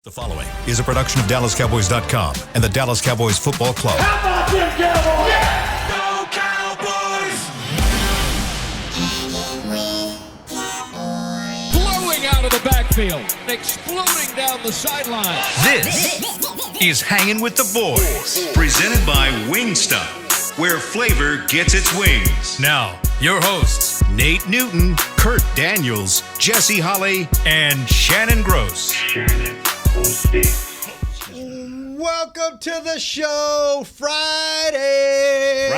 The following is a production of DallasCowboys.com and the Dallas Cowboys Football Club. How about them Cowboys? Yeah! Go Cowboys! Blowing out of the backfield, exploding down the sideline. This is Hangin with the Boys, presented by Wingstop, where flavor gets its wings. Now, your hosts, Nate Newton, Kurt Daniels, Jesse Holley, and Shannon Gross. Welcome to the show, Friday.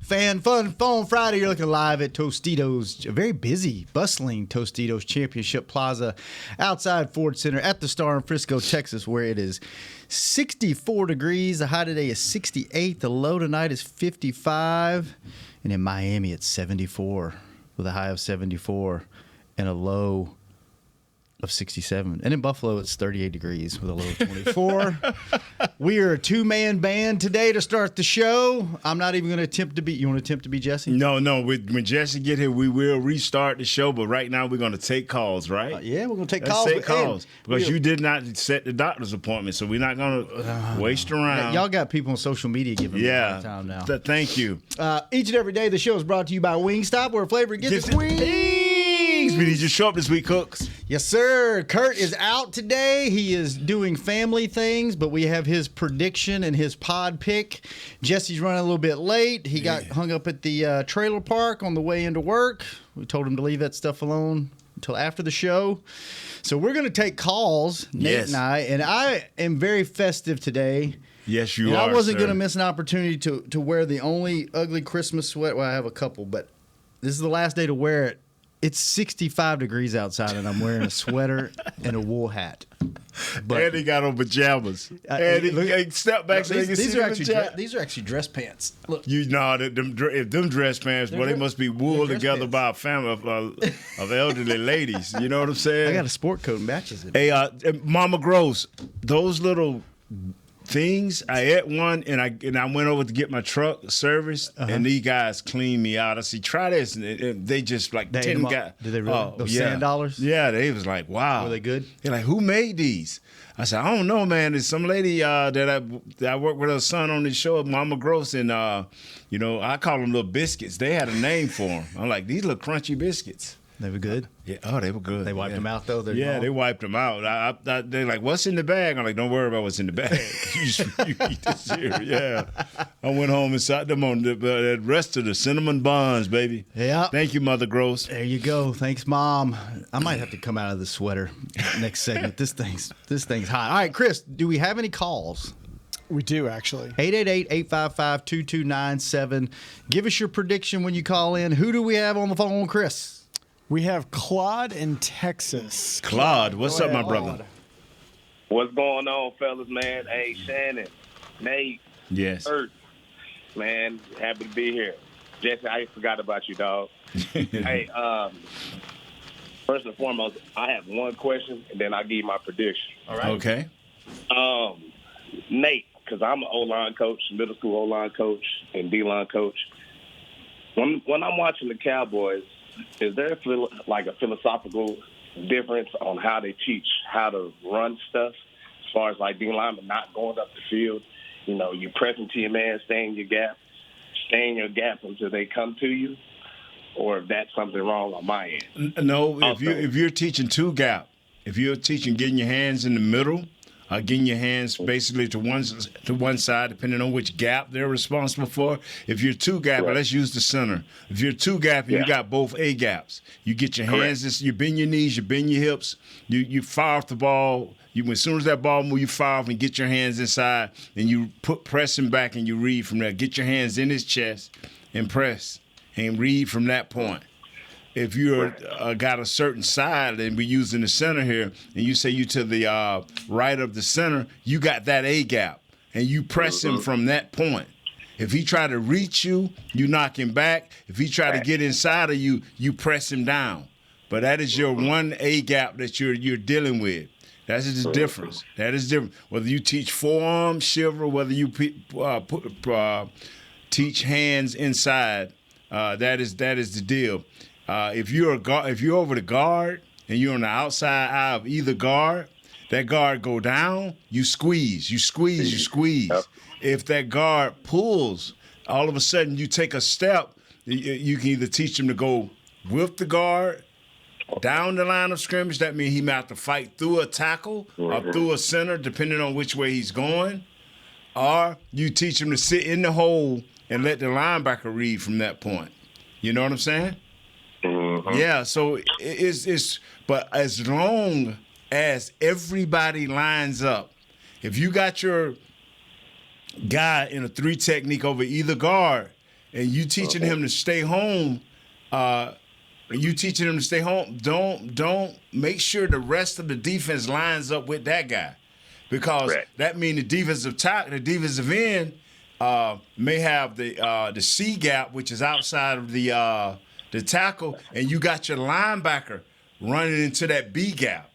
Fan Fun Phone Friday. You're looking live at Tostitos, a very busy, bustling Tostitos Championship Plaza outside Ford Center at the Star in Frisco, Texas, where it is 64 degrees. The high today is 68. The low tonight is 55. And in Miami, it's 74 with a high of 74 and a low of 67. And in Buffalo, it's 38 degrees with a low of 24. We are a two-man band today to start the show. I'm not even going to attempt to be – you want to attempt to be Jesse? No. When Jesse get here, we will restart the show. But right now, we're going to take calls, right? Yeah, we're going to take Let's calls. take calls. Because you did not set the doctor's appointment, so we're not going to waste around. Y'all got people on social media giving me a hard time now. Thank you. Each and every day, the show is brought to you by Wingstop, where flavor gets its wings. We need you to show up this week, Cooks. Yes, sir. Kurt is out today. He is doing family things, but we have his prediction and his pod pick. Jesse's running a little bit late. He got hung up at the trailer park on the way into work. We told him to leave that stuff alone until after the show. So we're going to take calls, Nate and I am very festive today. Yes, you are, I wasn't going to miss an opportunity to wear the only ugly Christmas sweat. Well, I have a couple, but this is the last day to wear it. It's 65 degrees outside, and I'm wearing a sweater and a wool hat. But and he got on pajamas. And he step back so these are actually dress pants. Look, if them dress pants, boy, they must be wool together by a family of elderly ladies. You know what I'm saying? I got a sport coat and matches it. Hey, Mama Gross, those little things, I ate one and I went over to get my truck serviced, and these guys cleaned me out. I said, try this, and they just like 10 guys. Did they really? Those sand dollars? Yeah, they was like, wow. Were they good? They're like, who made these? I said, I don't know, man. There's some lady that I work with her son on this show, Mama Gross, and I call them little biscuits. They had a name for them. I'm like, these little crunchy biscuits. They were good? Yeah. Oh, they were good. They wiped them out, though? They wiped them out. They're like, what's in the bag? I'm like, don't worry about what's in the bag. you eat the cereal. Yeah. I went home and sat them on the rest of the cinnamon buns, baby. Yeah. Thank you, Mother Gross. There you go. Thanks, Mom. I might have to come out of the sweater next segment. This thing's hot. All right, Chris, do we have any calls? We do, actually. 888-855-2297. Give us your prediction when you call in. Who do we have on the phone, Chris? We have Claude in Texas. Claude, what's up, my brother? What's going on, fellas, man? Hey, Shannon, Nate, yes, Kurt, man, happy to be here. Jesse, I forgot about you, dog. Hey, first and foremost, I have one question, and then I'll give you my prediction. All right. Okay. Nate, because I'm an O-line coach, middle school O-line coach, and D-line coach. When I'm watching the Cowboys, is there a philosophical difference on how they teach how to run stuff as far as like D linemen not going up the field? You know, you pressing to your man, stay in your gap until they come to you, or if that's something wrong on my end. No, if you're teaching two gap, if you're teaching getting your hands in the middle, getting your hands basically to one side, depending on which gap they're responsible for. If you're two gap, let's use the center. If you're two gap and you got both A gaps, you get your hands, you bend your knees, you bend your hips, you fire off the ball. As soon as that ball moves, you fire off and get your hands inside, and you press him back and you read from there. Get your hands in his chest and press and read from that point. If you're got a certain side, and we're using the center here, and you say you to the right of the center, you got that A gap, and you press him from that point. If he try to reach you, you knock him back. If he try to get inside of you, you press him down. But that is your one A gap that you're dealing with. That's the difference. That is different. Whether you teach forearm shiver, whether you teach hands inside, that is the deal. If you're over the guard and you're on the outside eye of either guard, That guard go down, you squeeze. Yep. If that guard pulls, all of a sudden you take a step, you can either teach him to go with the guard down the line of scrimmage. That means he might have to fight through a tackle or through a center, depending on which way he's going. Or you teach him to sit in the hole and let the linebacker read from that point. You know what I'm saying? Yeah, so but as long as everybody lines up, if you got your guy in a 3 technique over either guard and you teaching him to stay home, don't make sure the rest of the defense lines up with that guy. Because that means the defensive end may have the C gap, which is outside of the tackle, and you got your linebacker running into that B gap.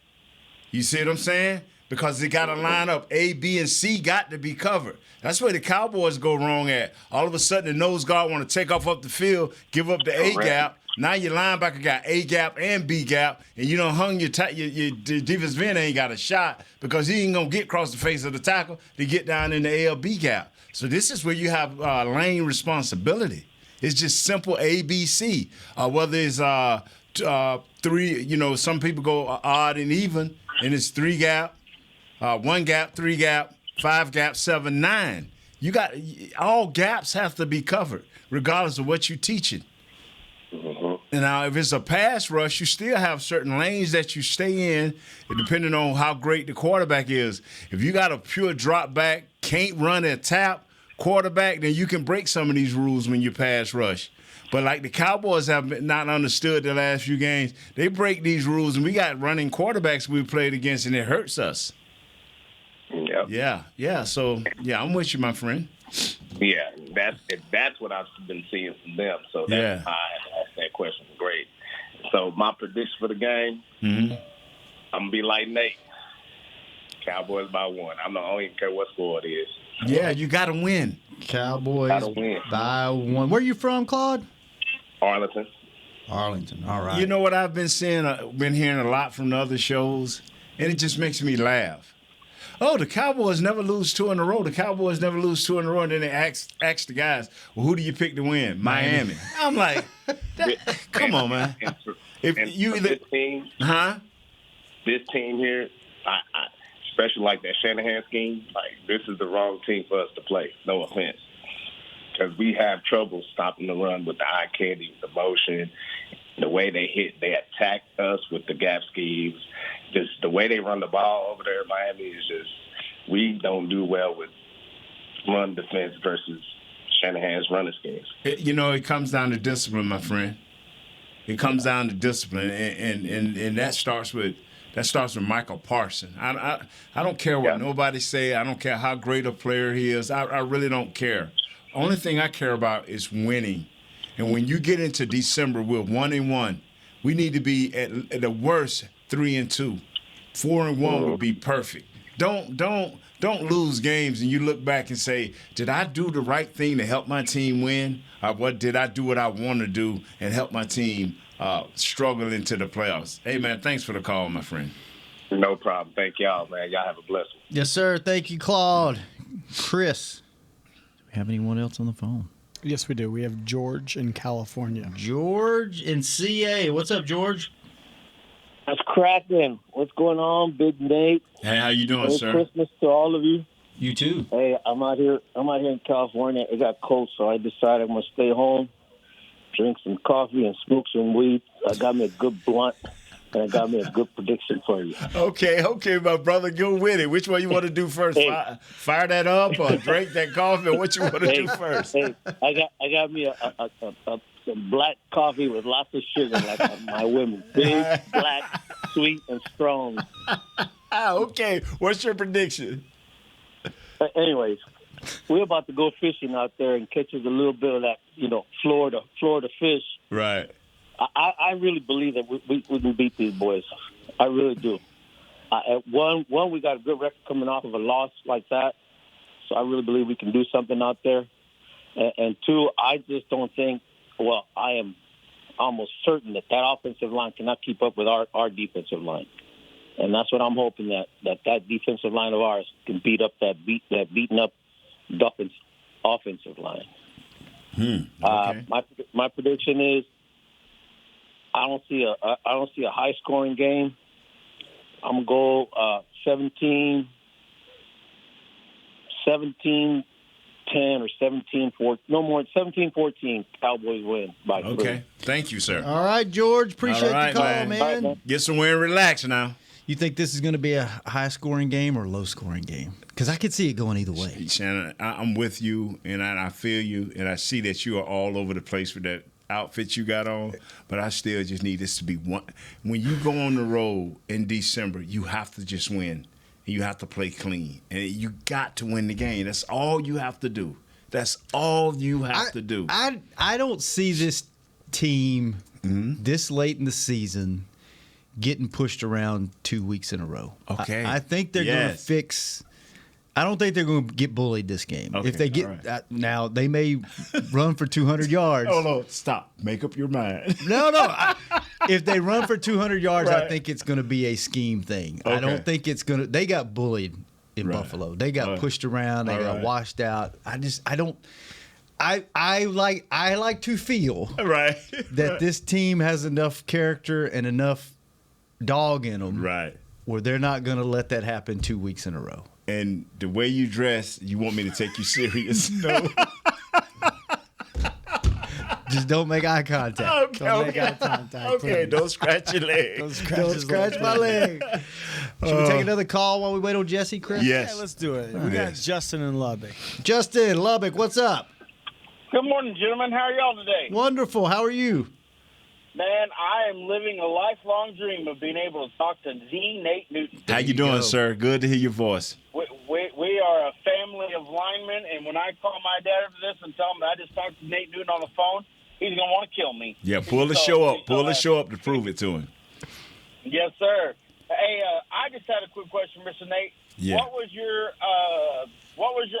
You see what I'm saying? Because they got to line up. A, B, and C got to be covered. That's where the Cowboys go wrong at. All of a sudden, the nose guard want to take off up the field, give up the A gap. Now your linebacker got A gap and B gap, and you done hung your defensive end ain't got a shot because he ain't going to get across the face of the tackle to get down in the A or B gap. So this is where you have lane responsibility. It's just simple A, B, C. Whether it's 3, some people go odd and even, and it's 3 gap, 1 gap, 3 gap, 5 gap, 7, 9. You got all gaps have to be covered, regardless of what you're teaching. And now, if it's a pass rush, you still have certain lanes that you stay in, depending on how great the quarterback is. If you got a pure drop back, can't run a tap quarterback, then you can break some of these rules when you pass rush. But like the Cowboys have not understood the last few games, they break these rules, and we got running quarterbacks we played against, and it hurts us. Yep. Yeah. So, I'm with you, my friend. Yeah, that's what I've been seeing from them. So that's why I asked that question. Great. So my prediction for the game, I'm going to be like Nate. Cowboys by 1. I don't even care what score it is. Yeah, you got to win. Cowboys Gotta win. by 1. Where you from, Claude? Arlington. Arlington. All right. You know what I've been seeing, been hearing a lot from the other shows, and it just makes me laugh. Oh, the Cowboys never lose 2 in a row. And then they ask the guys, well, who do you pick to win? Miami. I'm like, come on, man. If you this team, this team here, I especially like that Shanahan scheme, like this is the wrong team for us to play. No offense, because we have trouble stopping the run with the eye candy, the motion, the way they attack us with the gap schemes. Just the way they run the ball over there in Miami is just, we don't do well with run defense versus Shanahan's running schemes. It comes down to discipline, my friend. It comes down to discipline, and that starts with Michael Parsons. I don't care what nobody say. I don't care how great a player he is. I really don't care. Only thing I care about is winning. And when you get into December with 1-1, we need to be at the worst 3-2. 4-1 would be perfect. Don't lose games and you look back and say, did I do the right thing to help my team win? Or what did I do what I want to do and help my team struggle into the playoffs? Hey, man, thanks for the call, my friend. No problem. Thank y'all, man. Y'all have a blessing. Yes, sir. Thank you, Claude. Chris, do we have anyone else on the phone? Yes, we do. We have George in California. George in CA. What's up, George? That's cracking. What's going on, Big Nate? Hey, how you doing, Merry sir? Christmas to all of you. You too. Hey, I'm out here in California. It got cold, so I decided I'm gonna stay home, drink some coffee, and smoke some weed. I got me a good blunt, and I got me a good prediction for you. Okay, my brother, go with it. Which one you want to do first? Hey. Fire that up or drink that coffee? Or what you want to do first? Hey, I got me some black coffee with lots of sugar, like my women. Big, black, sweet, and strong. Okay. What's your prediction? Anyways, we're about to go fishing out there and catch us a little bit of that, Florida fish. Right. I really believe that we can beat these boys. I really do. One, we got a good record coming off of a loss like that, so I really believe we can do something out there. And 2, I just don't think. Well, I am almost certain that offensive line cannot keep up with our defensive line. And that's what I'm hoping that defensive line of ours can beat up that beaten up Dolphins offensive line. Okay. My prediction is I don't see a high scoring game. I'm gonna go 17-10 or 17-14. No more 17-14. Cowboys win by 3. Okay. Thank you, sir. All right, George. Appreciate All right, the call, man. man. All right, man. Get somewhere and relax now. You think this is going to be a high-scoring game or a low-scoring game? Because I could see it going either way. Shannon, I'm with you, and I feel you, and I see that you are all over the place with that outfit you got on, but I still just need this to be one. When you go on the road in December, you have to just win. You have to play clean, and you got to win the game. That's all you have to do. That's all you have to do. I don't see this team this late in the season getting pushed around 2 weeks in a row. Okay. I think they're going to fix. I don't think they're going to get bullied this game. Okay, If they get all right. now, they may run for 200 yards. Oh no! Stop. Make up your mind. No. If they run for 200 yards, I Right. think it's going to be a scheme thing. I Okay. don't think it's going to. They got bullied in Right. Buffalo. They got All right. pushed around. They All got right. washed out. I don't. I like to feel Right. that this team has enough character and enough dog in them, Right. where they're not going to let that happen 2 weeks in a row. And the way you dress, you want me to take you serious? No. Just don't make eye contact. Don't make eye contact. Okay, please. don't scratch your leg. Don't scratch my leg. Should we take another call while we wait on Jesse, Chris? Yes. Yeah, let's do it. We got Yes. Justin and Lubbock. Justin, Lubbock, what's up? Good morning, gentlemen. How are y'all today? Wonderful. How are you? Man, I am living a lifelong dream of being able to talk to the Nate Newton. How you doing, sir? Good to hear your voice. We are a family of linemen, and when I call my dad after this and tell him that I just talked to Nate Newton on the phone, he's going to want to kill me. Yeah, pull the He's show so up. Pull the happy. show up to prove it to him. Yes, sir. Hey, I just had a quick question, Mr. Nate. Yeah. What was your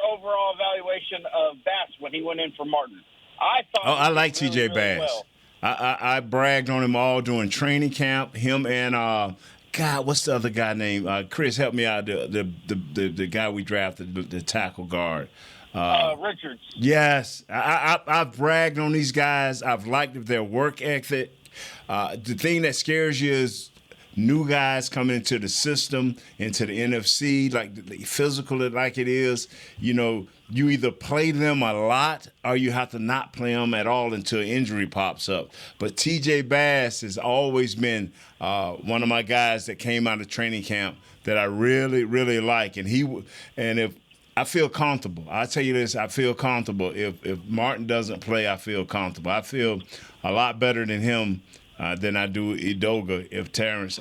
overall evaluation of Bass when he went in for Martin? I thought. Oh, I he like did TJ really Bass. well. I bragged on him all during training camp. Him and God, what's the other guy named? Chris, help me out. The guy we drafted, the tackle guard. Richards. Yes, I've bragged on these guys. I've liked their work ethic. The thing that scares you is new guys coming into the system, into the NFC, like the physical like it is. You know, you either play them a lot or you have to not play them at all until injury pops up. But TJ Bass has always been one of my guys that came out of training camp that I really, really like. And if I feel comfortable. I'll tell you this, I feel comfortable. If Martin doesn't play, I feel comfortable. I feel a lot better than him than I do Edoga if Terrence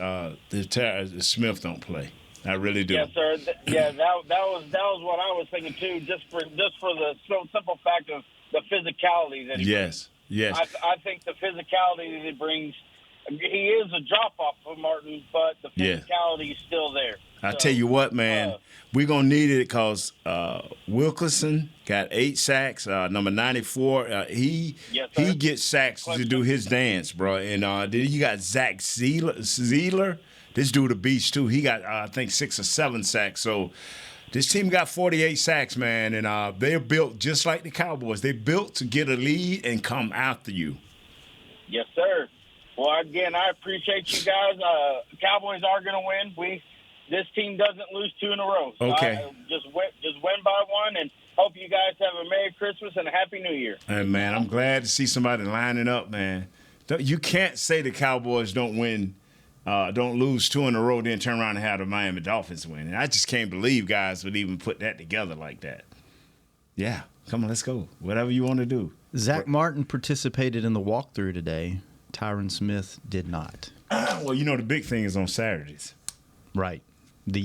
Smith don't play. I really do. Yes, sir. That was what I was thinking too. Just for the simple fact of the physicality that he brings. Yes. I think the physicality that he brings. He is a drop off of Martin, but the physicality is still there. I tell you what, man, we're gonna need it because Wilkerson got 8 sacks. Number 94, he gets sacks to do his dance, bro. And then you got Zack Zeeler. This dude a beast too. He got I think 6 or 7 sacks. So this team got 48 sacks, man, and they're built just like the Cowboys. They're built to get a lead and come after you. Yes, sir. Well, again, I appreciate you guys. Cowboys are going to win. This team doesn't lose 2 in a row. So Okay. Just win by 1, and hope you guys have a Merry Christmas and a Happy New Year. And man, I'm glad to see somebody lining up, man. You can't say the Cowboys don't lose 2 in a row, then turn around and have the Miami Dolphins win. And I just can't believe guys would even put that together like that. Yeah, come on, let's go. Whatever you want to do. Zach Martin participated in the walkthrough today. Tyron Smith did not. Well, you know the big thing is on Saturdays. Right. What do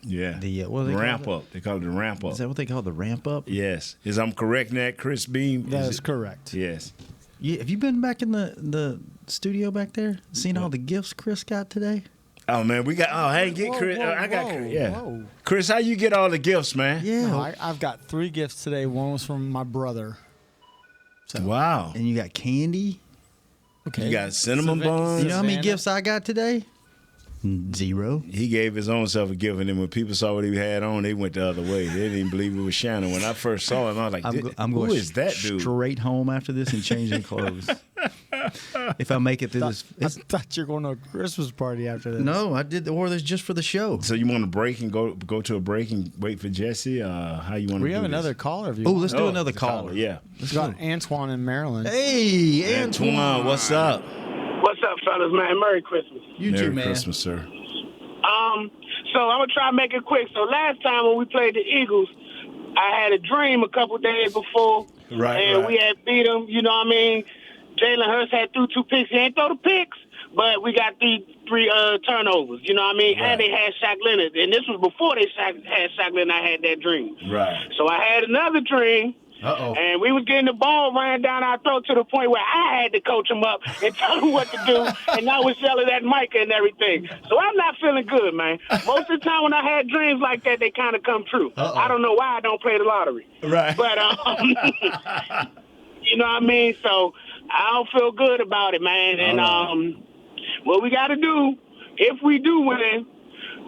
they ramp call it? up. They call it the ramp up. Is that what they call the ramp up? Yes. I'm correct in that, Chris Beam? That is correct. Yes. Yeah. Have you been back in the studio back there? Seen all the gifts Chris got today? Oh man, we got. Oh, hey, get Chris. I got Chris. Yeah. Whoa. Chris, how you get all the gifts, man? Yeah. No, I've got 3 gifts today. One was from my brother. So, Wow. And you got candy. okay. You got cinnamon buns. You know how many Savannah? gifts I got today? Zero. He gave his own self a gift, and then when people saw what he had on, they went the other way. They didn't even believe it was Shannon. When I first saw him, I was like, I'm who going is that dude? Straight home after this and changing clothes. If I make it through this. I thought you were going to a Christmas party after this. No, I wore this just for the show. So you want to break and go to a break and wait for Jesse? How you want to do We have this? another caller. Oh, let's do another caller. Yeah. Let's go. Antoine in Maryland. Hey, Antoine, what's up? What's up, fellas, man? Merry Christmas. You too, man. Merry Christmas, sir. So I'm gonna try to make it quick. So last time when we played the Eagles, I had a dream a couple days before, and we had beat them. You know what I mean? Jalen Hurts had threw 2 picks. He ain't throw the picks, but we got three turnovers. You know what I mean? Right. And they had Shaq Leonard, and this was before they had Shaq Leonard. I had that dream. Right. So I had another dream. Uh-oh. And we was getting the ball ran down our throat to the point where I had to coach him up and tell him what to do, and I was yelling at Micah and everything. So I'm not feeling good, man. Most of the time when I had dreams like that, they kind of come true. Uh-oh. I don't know why I don't play the lottery. Right. But, you know what I mean? So I don't feel good about it, man. And what we got to do, if we do win,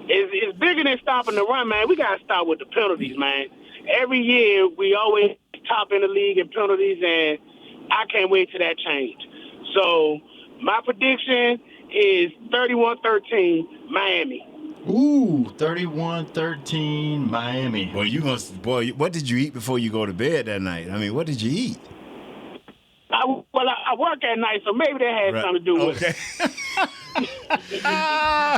is bigger than stopping the run, man. We got to start with the penalties, man. Every year, we always top in the league in penalties, and I can't wait till that change. So my prediction is 31-13 Miami. Ooh, 31-13 Miami. Boy, what did you eat before you go to bed that night? I mean, what did you eat? I work at night, so maybe that had something to do with it.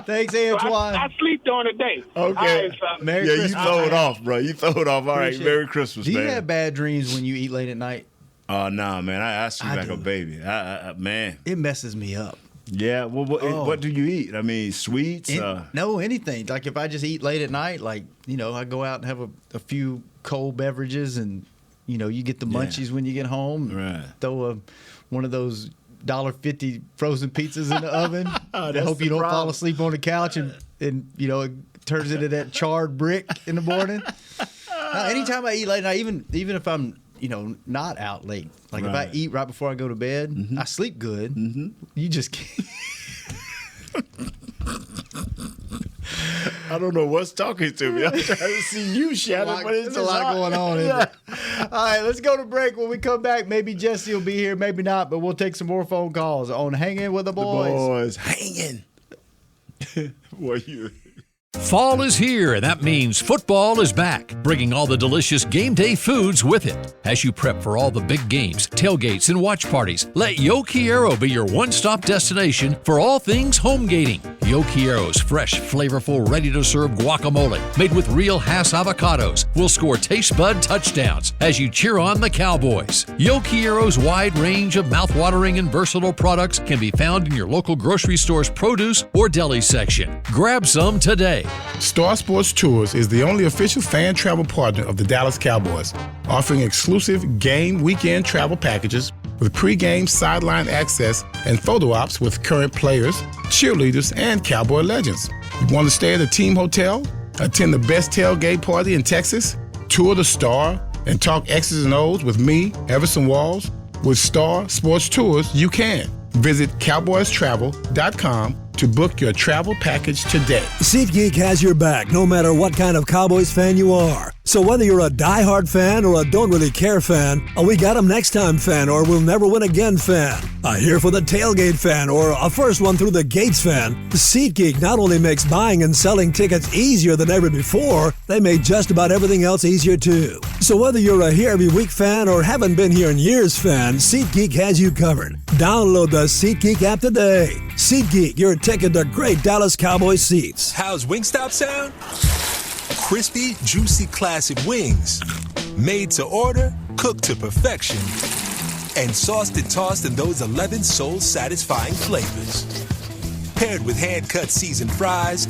Thanks, Antoine. So I sleep during the day. Okay. Right, Merry You Christmas. throw it off, bro. You throw it off. All right, Appreciate Merry it. Christmas, Do you man. have bad dreams when you eat late at night? Nah, man. I sleep I like do. a baby. Man. It messes me up. Yeah. Well, what do you eat? I mean, sweets? No, anything. Like if I just eat late at night, like, I go out and have a few cold beverages, and, you get the munchies when you get home. Right. Throw one of those $1.50 frozen pizzas in the oven. I hope you don't fall asleep on the couch and it turns into that charred brick in the morning. Anytime I eat late night, even if I'm not out late, like if I eat right before I go to bed, I sleep good. Mm-hmm. You just can't. I don't know what's talking to me. I'm trying to see you, Shannon. There's a lot going on. Isn't it? All right, let's go to break. When we come back, maybe Jesse will be here, maybe not, but we'll take some more phone calls on Hangin' with the Boys. Hanging. What you? Fall is here, and that means football is back, bringing all the delicious game day foods with it. As you prep for all the big games, tailgates, and watch parties, let Yo Quiero be your one-stop destination for all things home gating. Yo Quiero's fresh, flavorful, ready-to-serve guacamole, made with real Hass avocados, will score taste bud touchdowns as you cheer on the Cowboys. Yo Quiero's wide range of mouth-watering and versatile products can be found in your local grocery store's produce or deli section. Grab some today. Star Sports Tours is the only official fan travel partner of the Dallas Cowboys, offering exclusive game weekend travel packages with pre-game sideline access and photo ops with current players, cheerleaders, and Cowboy legends. You want to stay at a team hotel, attend the best tailgate party in Texas, tour the Star, and talk X's and O's with me, Everson Walls? With Star Sports Tours, you can. Visit cowboystravel.com to book your travel package today. SeatGeek has your back no matter what kind of Cowboys fan you are. So whether you're a diehard fan or a don't really care fan, a we got 'em next time fan or we'll never win again fan, a here for the tailgate fan or a first one through the gates fan, SeatGeek not only makes buying and selling tickets easier than ever before, they made just about everything else easier too. So whether you're a here every week fan or haven't been here in years fan, SeatGeek has you covered. Download the SeatGeek app today. SeatGeek, your ticket to great Dallas Cowboys seats. How's Wingstop sound? Crispy, juicy, classic wings. Made to order, cooked to perfection. And sauced and tossed in those 11 soul-satisfying flavors. Paired with hand-cut seasoned fries,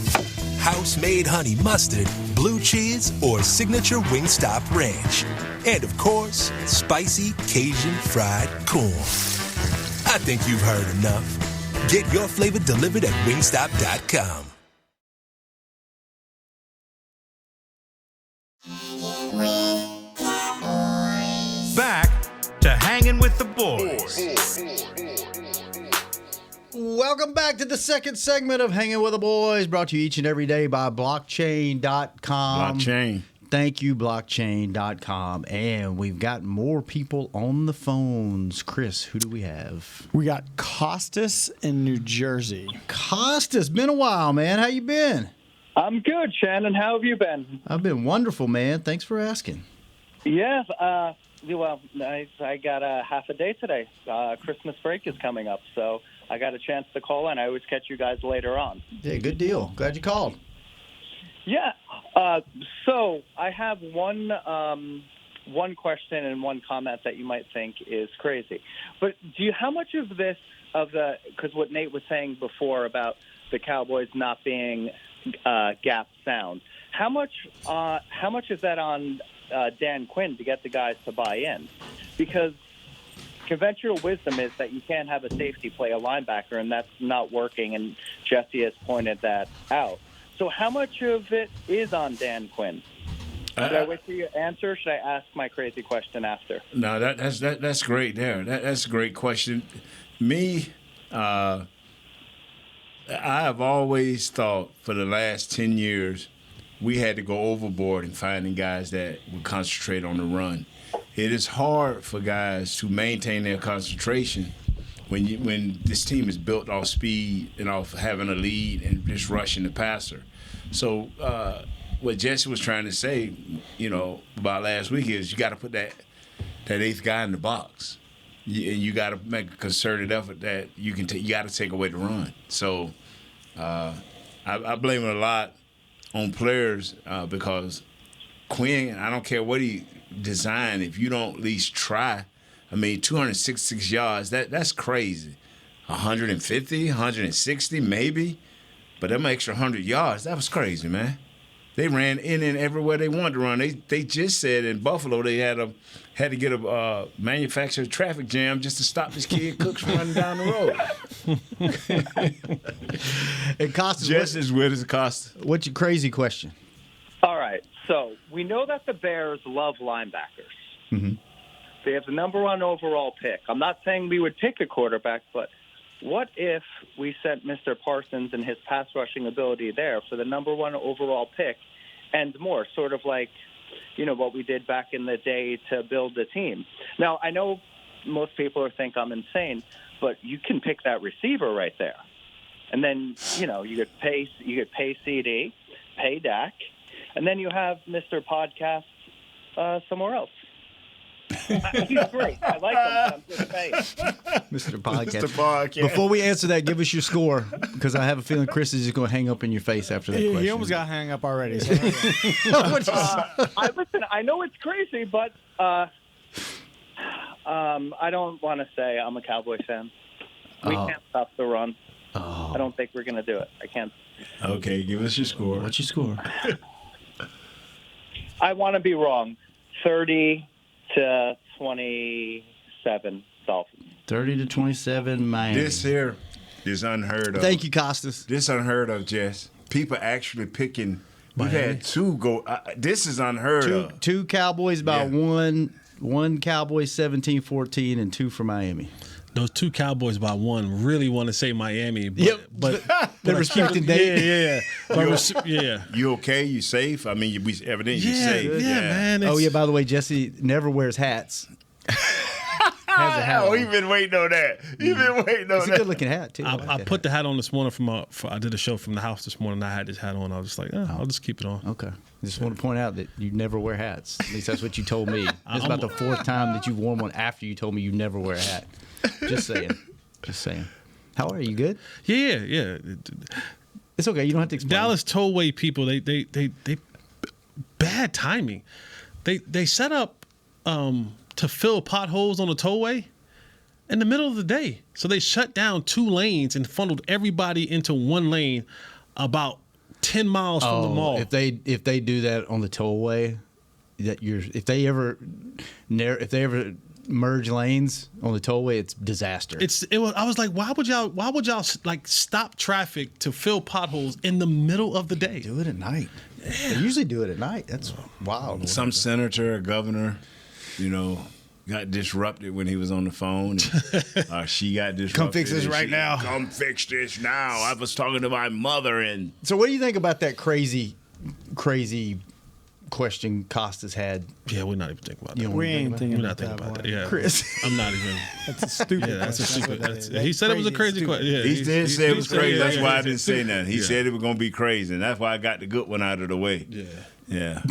house-made honey mustard, blue cheese, or signature Wingstop ranch. And of course, spicy Cajun fried corn. I think you've heard enough. Get your flavor delivered at wingstop.com. Back to Hanging with the Boys. Welcome back to the second segment of Hanging with the Boys, brought to you each and every day by blockchain.com. Blockchain. Thank you, blockchain.com. And we've got more people on the phones. Chris, who do we have? We got Costas in New Jersey. Costas, been a while, man. How you been? I'm good, Shannon. How have you been? I've been wonderful, man. Thanks for asking. Yeah, well, I got a half a day today. Christmas break is coming up, so I got a chance to call in. I always catch you guys later on. Yeah, good deal. Glad you called. Yeah. So I have one question and one comment that you might think is crazy. But how much of this because what Nate was saying before about the Cowboys not being gap sound, how much is that on Dan Quinn to get the guys to buy in? Because conventional wisdom is that you can't have a safety play a linebacker, and that's not working, and Jesse has pointed that out. So how much of it is on Dan Quinn? Should I wait for your answer, or should I ask my crazy question after? No, that's great there. That's a great question. Me, I have always thought for the last 10 years we had to go overboard in finding guys that would concentrate on the run. It is hard for guys to maintain their concentration when this team is built off speed and off having a lead and just rushing the passer. So what Jesse was trying to say, about last week is you got to put that eighth guy in the box, and you got to make a concerted effort that you got to take away the run. So I blame it a lot on players because Quinn, I don't care what he designed, if you don't at least try. I mean, 266 yards, that's crazy. 150, 160 maybe, but that extra 100 yards, that was crazy, man. They ran in and everywhere they wanted to run. They just said in Buffalo they had to get a manufactured traffic jam just to stop this kid Cooks from running down the road. And Costas, just as weird as Costas. What's your crazy question? All right. So we know that the Bears love linebackers. Mm-hmm. They have the number one overall pick. I'm not saying we would pick a quarterback, but what if we sent Mr. Parsons and his pass rushing ability there for the number one overall pick and more, sort of like, what we did back in the day to build the team. Now, I know most people think I'm insane, but you can pick that receiver right there. And then, you could pay CD, pay Dak, and then you have Mr. Podcast somewhere else. He's great. I like him. I'm just saying. Mr. Podcast. Before we answer that, give us your score, because I have a feeling Chris is just going to hang up in your face after that question. He almost got hung up already. So listen, I know it's crazy, but I don't want to say I'm a Cowboy fan. We can't stop the run. I don't think we're going to do it. I can't. Okay, give us your score. What's your score? I want to be wrong. 30 to 27 Dolphins. 30 to 27 Miami. This here is unheard of. Thank you, Costas. This unheard of, Jess. People actually picking. We've had two go. This is unheard of. Two Cowboys by one Cowboys 17-14 and two for Miami. Those two Cowboys by one really want to say Miami, but they're respecting Dave. Yeah. You okay? You safe? I mean, evidently you're safe. Yeah, man. By the way, Jesse never wears hats. Has a hat on. You've been waiting on that. It's a good-looking hat, too. I put the hat on this morning I did a show from the house this morning. I had this hat on. I was just like, I'll just keep it on. Okay. I just want to point out that you never wear hats. At least that's what you told me. It's about the fourth time that you've worn one after you told me you never wear a hat. Just saying. How are you? Good? Yeah. It's okay. You don't have to explain. Dallas tollway people, they bad timing. They set up to fill potholes on the tollway in the middle of the day. So they shut down 2 lanes and funneled everybody into one lane about 10 miles from the mall. If they do that on the tollway, if they ever merge lanes on the tollway, it's disaster. I was like, why would y'all like stop traffic to fill potholes in the middle of the day? Do it at night. Yeah. They usually do it at night. That's wild. Some senator or governor, got disrupted when he was on the phone. She got disrupted. Come fix this right now. Come fix this now. I was talking to my mother and. So what do you think about that crazy question Costas had? Yeah, we're not even thinking about that. We ain't thinking We're not about thinking about that, that. Yeah, Chris. I'm not even. That's a stupid. Yeah, that's a question. stupid. He said it was a crazy question. Yeah, He did say it was crazy. That's why I didn't say that. nothing. He said it was going to be crazy, and that's why I got the good one out of the way. Yeah.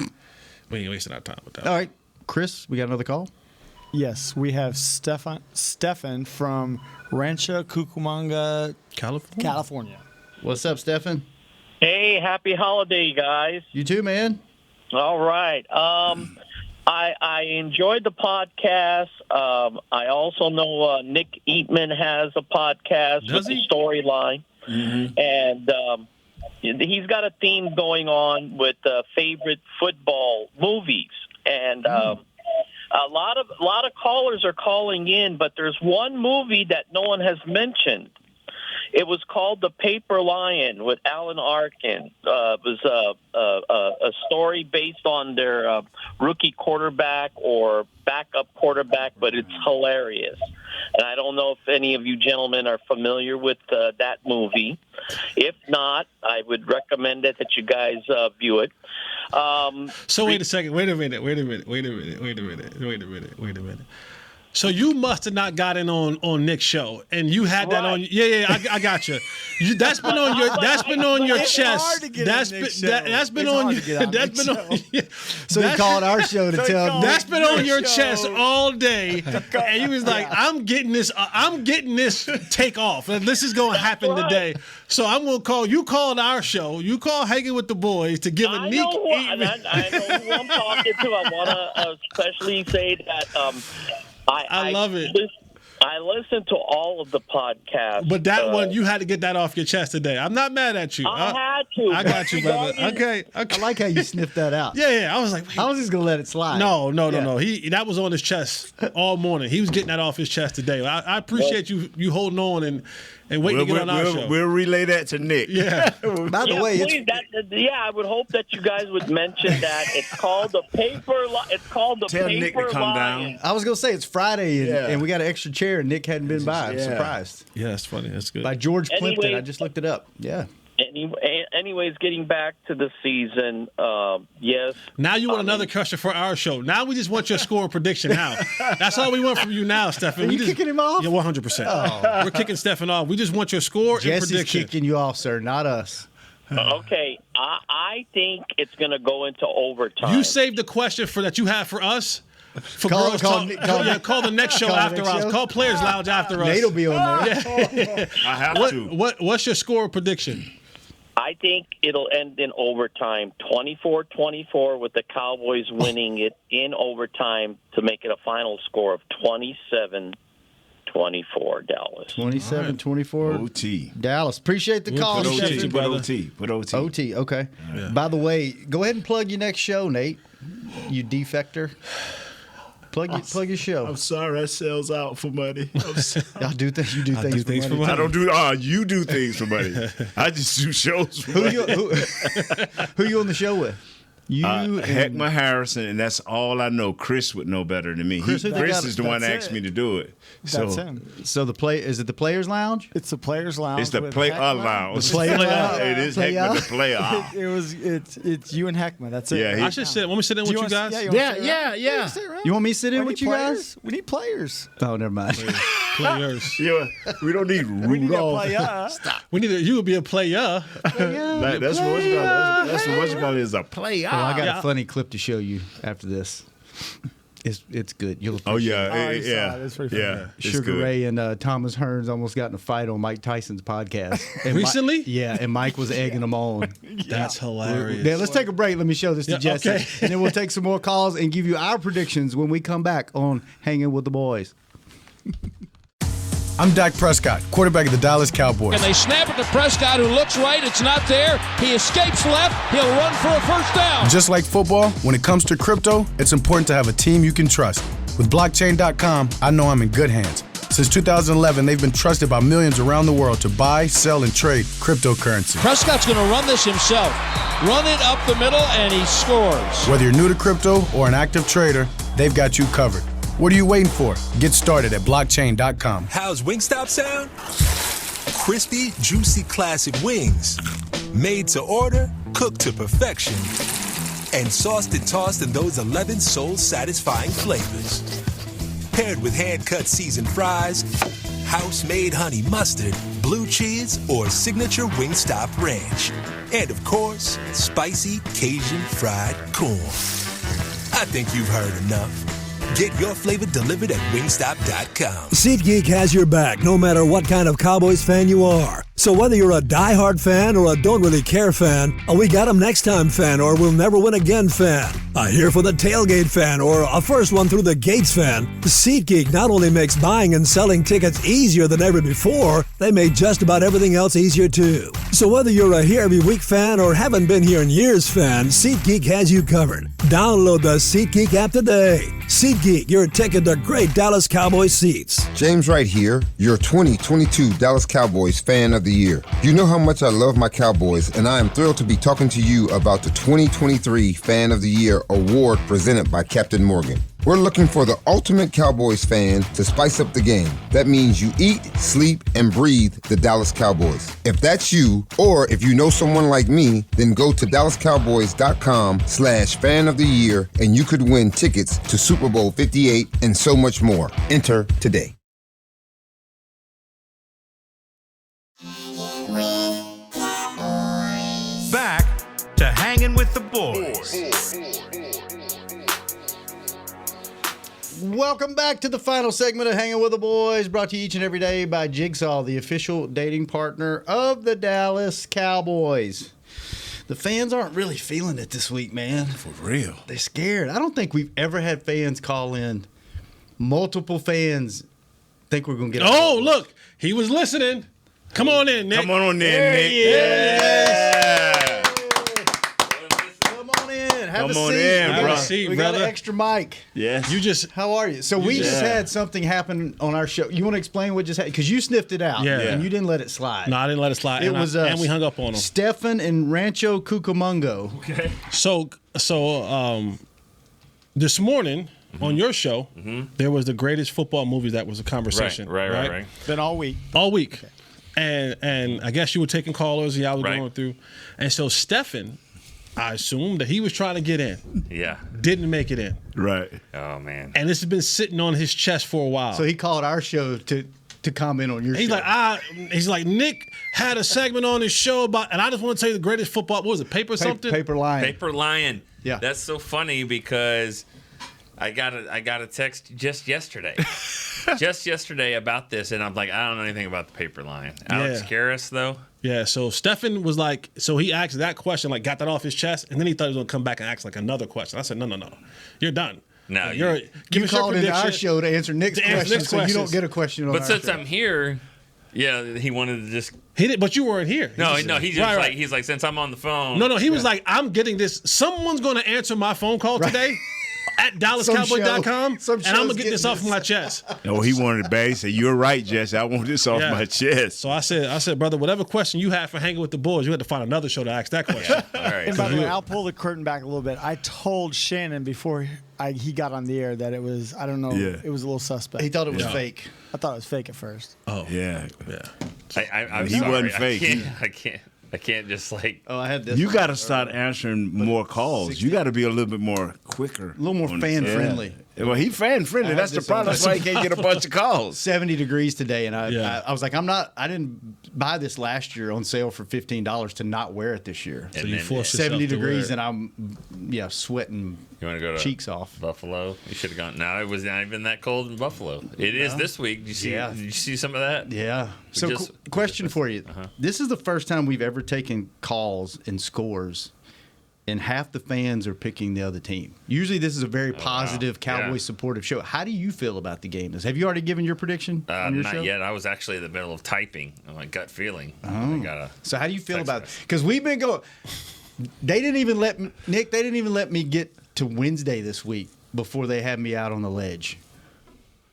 We ain't wasting our time with that. All right, Chris, we got another call? Yes, we have Stefan from Rancho Cucamonga, California. What's up, Stefan? Hey, happy holiday, guys. You too, man. All right. I enjoyed the podcast. I also know Nick Eatman has a podcast with the Storyline. Mm-hmm. And he's got a theme going on with favorite football movies. And a lot of callers are calling in, but there's one movie that no one has mentioned. It was called The Paper Lion with Alan Arkin. It was a story based on their rookie quarterback or backup quarterback, but it's hilarious. And I don't know if any of you gentlemen are familiar with that movie. If not, I would recommend it that you guys view it. So wait a second. Wait a minute. So you must have not got in on Nick's show, and you had that on. Yeah, I got you. That's been on your. That's been on your chest. That's been on your. That's been on. So he called our show to tell. That's been on your chest all day, and he was like, "I'm getting this. I'm getting this take off. And this is going to happen today." So I'm going to call. You called our show. You called Hanging with the Boys to give a Nick. I know who I'm talking to. I want to especially say that. I love it. I listen to all of the podcasts. But that one, you had to get that off your chest today. I'm not mad at you. I had to. I got you, brother. Okay. I like how you sniffed that out. Yeah. I was like, I was just going to let it slide. No. That was on his chest all morning. He was getting that off his chest today. I appreciate you holding on and waiting to get on our show. We'll relay that to Nick. Yeah. By the way, please, I would hope that you guys would mention that it's called the paper. It's called the Tell paper Nick to come lion. down. I was going to say it's Friday, and we got an extra chair, and Nick hadn't been by. I'm surprised. Yeah, that's funny. That's good. By George Plimpton. Anyway, I just looked it up. Yeah. Anyways, getting back to the season, yes. Now you want another question for our show. Now we just want your score and prediction now. That's all we want from you now, Stefan. Are you kicking him off? Yeah, 100%. Oh. We're kicking Stefan off. We just want your score and Jesse's prediction. kicking you off, sir, not us. Okay, I think it's going to go into overtime. You saved the question for that you have for us. For Call the next show after us. Call Players Lounge after us. Nate'll be on there. Yeah. I have to. What's your score prediction? I think it'll end in overtime, 24-24, with the Cowboys winning it in overtime to make it a final score of 27-24, Dallas. 27-24. OT. Dallas. Appreciate the call, Put Stefan. Put OT. OT, okay. Yeah. By the way, go ahead and plug your next show, Nate. You defector. Plug your show. I'm sorry, that sells out for money. You do things for money. I don't do. You do things for money. I just do shows for money. Who you on the show with? You Heckma Harrison, and that's all I know. Chris would know better than me. Chris is the one that asked me to do it. That's him. So is it the Players Lounge? It's the Players Lounge. It's the Player Lounge. The Player Lounge. It is Heckma the Player. It's you and Heckma. That's it. Yeah, I should sit. Want me to sit in with you guys? Yeah. You want me to sit in with you guys? We need players. Oh, never mind. Players. Yeah, we don't need Rudolph. We need a player. Stop. You would be a player. That's what you call it is a player. Well, I got a funny clip to show you after this. It's good. You'll appreciate it. It's pretty funny. Sugar Ray and Thomas Hearns almost got in a fight on Mike Tyson's podcast. And Recently? and Mike was egging them on. That's hilarious. Yeah, let's take a break. Let me show this to Jesse. Okay. And then we'll take some more calls and give you our predictions when we come back on Hanging with the Boys. I'm Dak Prescott, quarterback of the Dallas Cowboys. And they snap it to Prescott, who looks right. It's not there. He escapes left. He'll run for a first down. Just like football, when it comes to crypto, it's important to have a team you can trust. With blockchain.com, I know I'm in good hands. Since 2011, they've been trusted by millions around the world to buy, sell, and trade cryptocurrency. Prescott's going to run this himself. Run it up the middle, and he scores. Whether you're new to crypto or an active trader, they've got you covered. What are you waiting for? Get started at blockchain.com. How's Wingstop sound? Crispy, juicy, classic wings. Made to order, cooked to perfection. And sauced and tossed in those 11 soul-satisfying flavors. Paired with hand-cut seasoned fries, house-made honey mustard, blue cheese, or signature Wingstop ranch. And of course, spicy Cajun fried corn. I think you've heard enough. Get your flavor delivered at wingstop.com. SeatGeek has your back no matter what kind of Cowboys fan you are. So whether you're a diehard fan or a don't really care fan, a we got 'em next time fan or we'll never win again fan, a here for the tailgate fan or a first one through the gates fan, SeatGeek not only makes buying and selling tickets easier than ever before, they made just about everything else easier too. So whether you're a here every week fan or haven't been here in years fan, SeatGeek has you covered. Download the SeatGeek app today. SeatGeek, your ticket to great Dallas Cowboys seats. James Wright here, your 2022 Dallas Cowboys Fan of the Year. You know how much I love my Cowboys, and I am thrilled to be talking to you about the 2023 Fan of the Year award presented by Captain Morgan. We're looking for the ultimate Cowboys fan to spice up the game. That means you eat, sleep, and breathe the Dallas Cowboys. If that's you, or if you know someone like me, then go to DallasCowboys.com/fan of the year and you could win tickets to Super Bowl 58 and so much more. Enter today. Back to Hanging with the Boys. Welcome back to the final segment of Hanging with the Boys, brought to you each and every day by Jigsaw, the official dating partner of the Dallas Cowboys. The fans aren't really feeling it this week, man. For real. They're scared. I don't think we've ever had fans call in. Multiple fans think we're going to get Oh, look. He was listening. Come on in, Nick. Come on in, Nick. Yeah. Come on in. Have a seat. We got an extra mic. Yes. You just. How are you? So we just had something happen on our show. You want to explain what just happened? Because you sniffed it out. Yeah. And you didn't let it slide. No, I didn't let it slide. It was and we hung up on him. Stefan and Rancho Cucamonga. Okay. So this morning on your show, there was the greatest football movie that was a conversation. Right. Been all week. All week. Okay. And I guess you were taking callers and y'all was going through. And so Stefan, I assumed that he was trying to get in. Yeah. Didn't make it in. Right. Oh, man. And this has been sitting on his chest for a while. So he called our show to comment on your he's show. He's like, Nick had a segment on his show about, and I just want to tell you the greatest football, what was it, something? Paper Lion. Paper Lion. Yeah. That's so funny because I got a text just yesterday. About this, and I'm like, I don't know anything about the Paper Lion. Alex Karras, though. Yeah, so Stefan was like, so he asked that question, like got that off his chest, and then he thought he was going to come back and ask like another question. I said, no, you're done. No, you called into our show to answer Nick's question, so you don't get a question on our show. But since I'm here, he wanted to just. He did, but you weren't here. He's like, since I'm on the phone. No, he was like, I'm getting this. Someone's going to answer my phone call today. At DallasCowboys.com, and I'm gonna get this off my chest. No, he wanted it bad. He said, "You're right, Jesse. I want this off my chest." So I said, brother, whatever question you had for Hanging with the Boys, you had to find another show to ask that question. All right. And by the way, I'll pull the curtain back a little bit. I told Shannon before he got on the air that it was, I don't know, it was a little suspect. He thought it was fake. I thought it was fake at first. Oh. Yeah. I'm he sorry. wasn't fake. I can't just like. Oh, I had this. You got to start answering more calls. You got to be a little bit more quicker. A little more fan friendly. Well, he fan friendly. That's the problem. That's why he can't get a bunch of calls. 70 degrees today, and I was like, I didn't buy this last year on sale for $15 to not wear it this year. So you forced 70 yourself to degrees, wear it. and I'm sweating. You want to go to cheeks off? Buffalo? You should have gone. No, it was not even that cold in Buffalo. It is this week. Did you see some of that? Yeah. So, question for you. This is the first time we've ever taken calls and scores, and half the fans are picking the other team. Usually this is a very positive, Cowboys supportive show. How do you feel about the game? Have you already given your prediction on your show? Not yet. I was actually in the middle of typing on my gut feeling. So how do you feel about it? Because we've been going – they didn't even let – Nick, they didn't even let me get to Wednesday this week before they had me out on the ledge.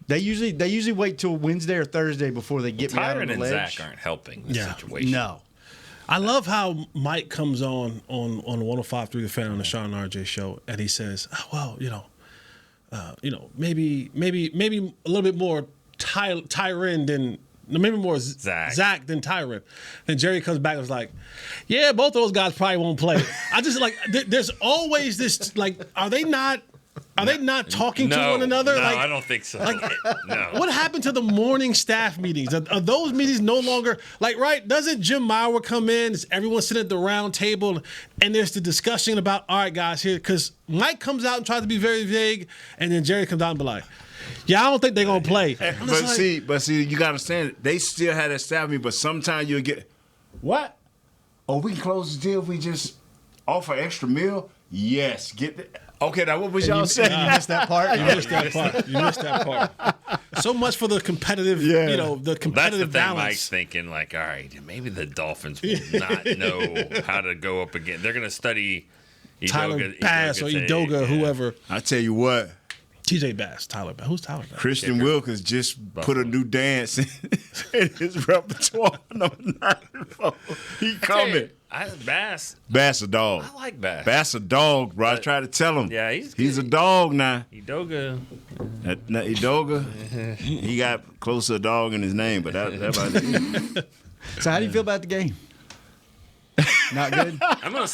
They usually wait till Wednesday or Thursday before they get me out on the ledge. Tyron and Zack aren't helping the situation. No. I love how Mike comes on 105.3 The Fan on the Sean and RJ show, and he says, maybe a little bit more Tyron than maybe more Zack than Tyron. Then Jerry comes back and was like, yeah, both of those guys probably won't play. I just like there's always this like, are they not talking to one another? No, like, I don't think so. Like, no. What happened to the morning staff meetings? Are those meetings no longer right? Doesn't Jim Mauer come in? Is everyone sitting at the round table and there's the discussion about, all right, guys, here, because Mike comes out and tries to be very vague, and then Jerry comes out and be like, yeah, I don't think they're gonna play. But see, you gotta understand, they still had that staff meeting, but sometimes you'll get what? Oh, we can close the deal if we just offer extra meal? Yes, get the. Okay, now what was y'all saying? You missed that part. You missed that part. So much for the competitive, the competitive That's the thing balance. Mike's thinking, like, all right, maybe the Dolphins will not know how to go up again. They're going to study Tyler Bass or Udoga, whoever. I tell you what. TJ Bass, Tyler Bass. Who's Tyler Bass? Christian Wilkins just put a new dance in his repertoire. He coming. Bass a dog. I like Bass. Bass a dog, bro. I tried to tell him. Yeah, he's a dog now. Udoga. Udoga. He got close to a dog in his name, but that about it. So how do you feel about the game? Not good. I'm gonna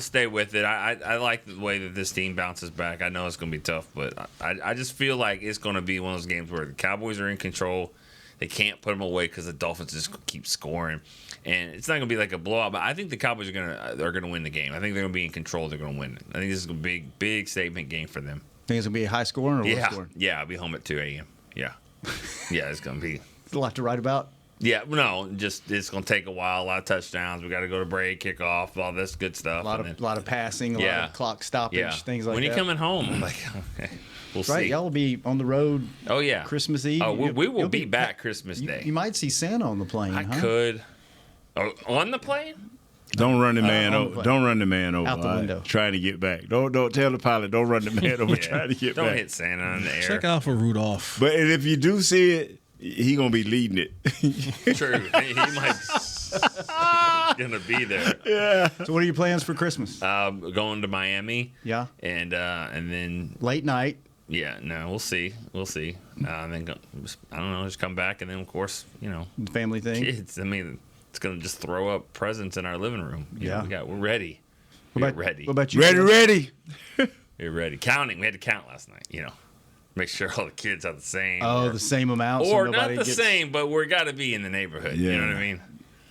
stay with it. I like the way that this team bounces back. I know it's gonna be tough, but I just feel like it's gonna be one of those games where the Cowboys are in control. They can't put them away because the Dolphins just keep scoring, and it's not gonna be like a blowout. But I think the Cowboys are gonna win the game. I think they're gonna be in control. They're gonna win it. I think this is gonna be a big statement game for them. Think it's gonna be a high scoring or low scoring? Yeah, I'll be home at 2 a.m. Yeah, it's gonna be. It's a lot to write about. Yeah, no, just it's going to take a while. A lot of touchdowns. We got to go to break, kick off, all this good stuff. A lot of passing, a lot of clock stoppage, things like that. When you're coming home, I'm like, okay, we'll see. Right, y'all will be on the road. Oh yeah, Christmas Eve. Oh, we will be back Christmas Day. You might see Santa on the plane. I could. Oh, on the plane? Don't run the man over. Don't run the man over. Out the window. Trying to get back. Don't tell the pilot. Don't run the man over. Trying to get back. Don't hit Santa in the air. Check out for Rudolph. But if you do see it, he gonna be leading it. True. He might gonna be there. Yeah. So what are your plans for Christmas? Going to Miami. Yeah. And then late night. Yeah. No, we'll see. And then I don't know. Just come back, and then of course family thing. Kids. I mean, it's gonna just throw up presents in our living room. We're ready. We're ready. What about you? Ready. You're ready. Counting. We had to count last night. Make sure all the kids are the same. Oh, the same amount. Or not the same, but we're got to be in the neighborhood. Yeah. You know what I mean?